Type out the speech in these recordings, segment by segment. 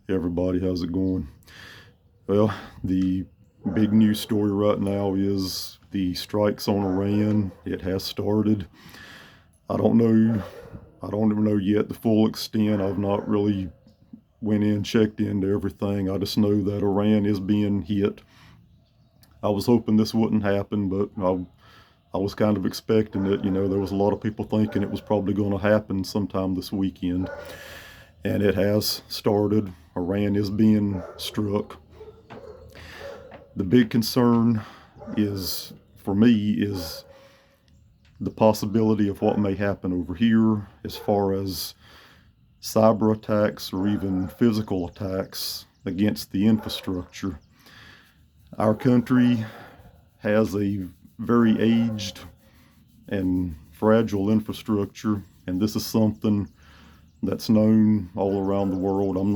Hey everybody, how's it going? Well, the big news story right now is the strikes on Iran. It has started. I don't know. I don't even know yet the full extent. I've not really went in, checked into everything. I just know that Iran is being hit. I was hoping this wouldn't happen, but I was kind of expecting it. There was a lot of people thinking it was probably going to happen sometime this weekend, and it has started. Iran is being struck. The big concern is, for me, is the possibility of what may happen over here as far as cyber attacks or even physical attacks against the infrastructure. Our country has a very aged and fragile infrastructure, and this is something that's known all around the world. I'm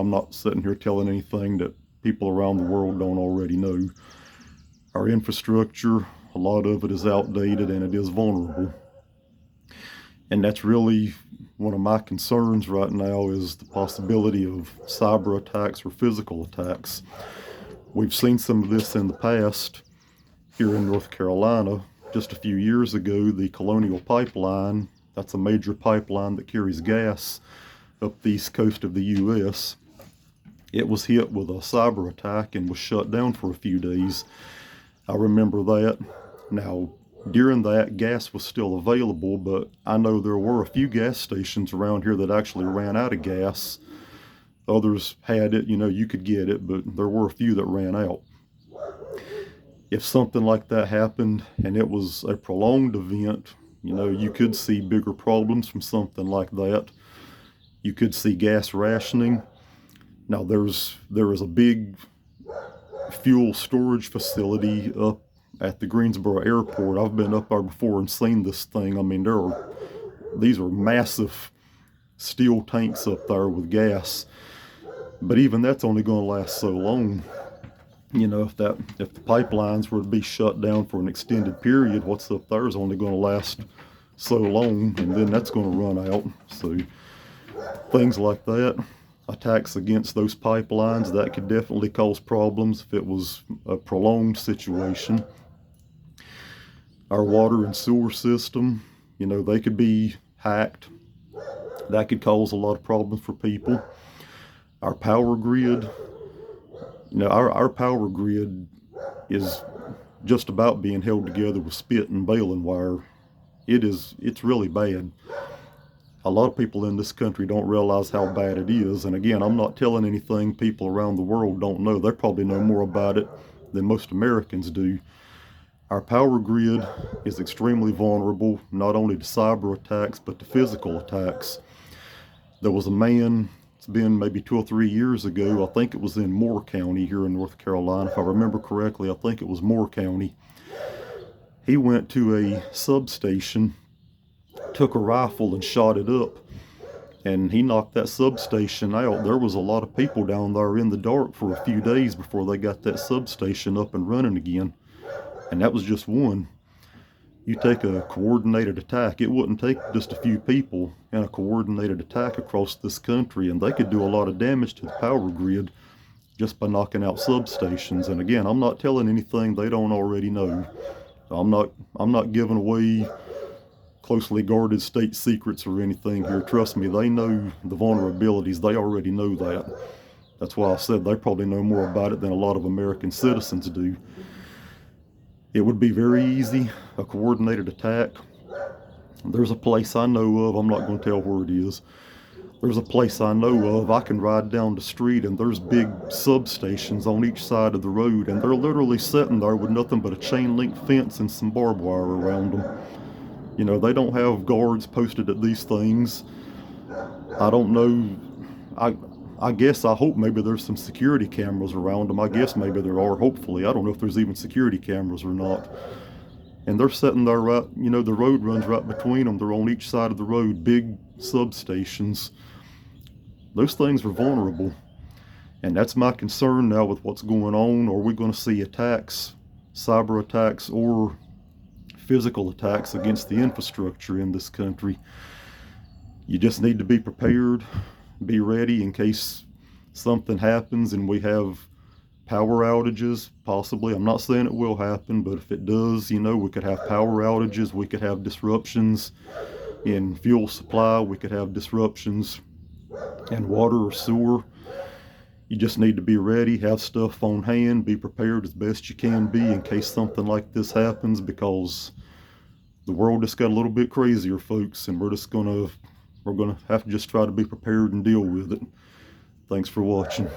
not sitting here telling anything that people around the world don't already know. Our infrastructure, a lot of it is outdated and it is vulnerable. And that's really one of my concerns right now is the possibility of cyber attacks or physical attacks. We've seen some of this in the past here in North Carolina. Just a few years ago, the Colonial Pipeline, that's a major pipeline that carries gas up the east coast of the U.S., it was hit with a cyber attack and was shut down for a few days. I remember that. Now, during that, gas was still available, but I know there were a few gas stations around here that actually ran out of gas. Others had it, you could get it, but there were a few that ran out. If something like that happened and it was a prolonged event, you could see bigger problems from something like that. You could see gas rationing. Now, there is a big fuel storage facility up at the Greensboro Airport. I've been up there before and seen this thing. I mean, these are massive steel tanks up there with gas. But even that's only going to last so long. If the pipelines were to be shut down for an extended period, what's up there is only going to last so long, and then that's going to run out. So things like that, attacks against those pipelines, that could definitely cause problems if it was a prolonged situation. Our water and sewer system, they could be hacked. That could cause a lot of problems for people. Our power grid, our power grid is just about being held together with spit and baling wire. It's really bad. A lot of people in this country don't realize how bad it is. And again, I'm not telling anything people around the world don't know. They probably know more about it than most Americans do. Our power grid is extremely vulnerable, not only to cyber attacks, but to physical attacks. There was a man, it's been maybe 2 or 3 years ago, I think it was in Moore County here in North Carolina. If I remember correctly, I think it was Moore County. He went to a substation, took a rifle and shot it up, and he knocked that substation out. There was a lot of people down there in the dark for a few days before they got that substation up and running again. And that was just one. You take a coordinated attack, it wouldn't take just a few people and a coordinated attack across this country, and they could do a lot of damage to the power grid just by knocking out substations. And again, I'm not telling anything they don't already know. I'm not giving away closely guarded state secrets or anything here. Trust me, they know the vulnerabilities. They already know that. That's why I said they probably know more about it than a lot of American citizens do. It would be very easy, a coordinated attack. There's a place I know of, I'm not going to tell where it is. There's a place I know of, I can ride down the street and there's big substations on each side of the road, and they're literally sitting there with nothing but a chain link fence and some barbed wire around them. They don't have guards posted at these things. I don't know. I guess I hope maybe there's some security cameras around them. I guess maybe there are, hopefully. I don't know if there's even security cameras or not. And they're sitting there right, the road runs right between them. They're on each side of the road, big substations. Those things are vulnerable. And that's my concern now with what's going on. Are we going to see attacks, cyber attacks, or physical attacks against the infrastructure in this country? You just need to be prepared, be ready in case something happens and we have power outages, possibly. I'm not saying it will happen, but if it does, we could have power outages, we could have disruptions in fuel supply, we could have disruptions in water or sewer. You just need to be ready, have stuff on hand, be prepared as best you can be in case something like this happens, because the world just got a little bit crazier, folks, and we're gonna have to just try to be prepared and deal with it. Thanks for watching.